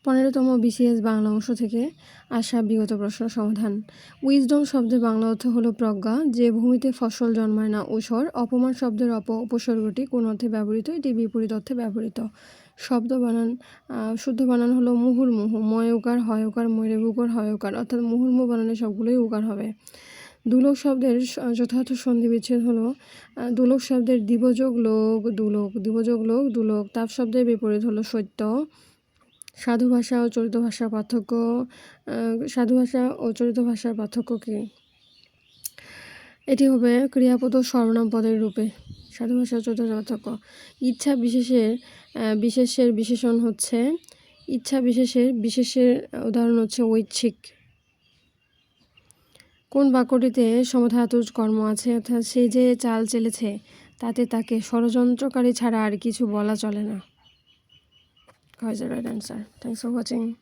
15তম BCS Bangla অংশ থেকে আসা বিগত প্রশ্ন সমাধান। উইজডম শব্দের বাংলা অর্থ হলো প্রজ্ঞা। যে ভূমিতে ফসল জন্মায় না ঊষর। অপমান শব্দের উপসর্গটি কোন অর্থে ব্যবহৃত? এটি বিপরীত অর্থে ব্যবহৃত। শব্দ বানান শুদ্ধ বানান হলো মুহুর্মুহু। ময় উকার, হয় উকার, ময়রে উকার, হয় উকার, অর্থাৎ মুহুর্মুহু বানানে সবগুলোই উকার হবে। দুলোক শব্দের যথার্থ সন্ধি বিচ্ছেদ হলো দুলোক শব্দের দিবযোগ লোক দুলোক, দিবযোগ লোক দুলোক। তাপ শব্দের বিপরীত হলো সত্য। সাধু ভাষা ও চলিত ভাষার পার্থক্য। সাধু ভাষা ও চলিত ভাষার পার্থক্য কী? এটি হবে ক্রিয়াপদ ও সর্বনাম পদের রূপে। সাধু ভাষা ও চলিত ভাষার পার্থক্য। ইচ্ছা বিশেষের বিশেষণ হচ্ছে ইচ্ছা বিশেষের উদাহরণ হচ্ছে ঐচ্ছিক। কোন বাক্যটিতে সমাধাতুজ কর্ম আছে? অর্থাৎ সে যে চাল চেলেছে তাতে তাকে ষড়যন্ত্রকারী ছাড়া আর কিছু বলা চলে না। Is the right answer. Thanks for watching.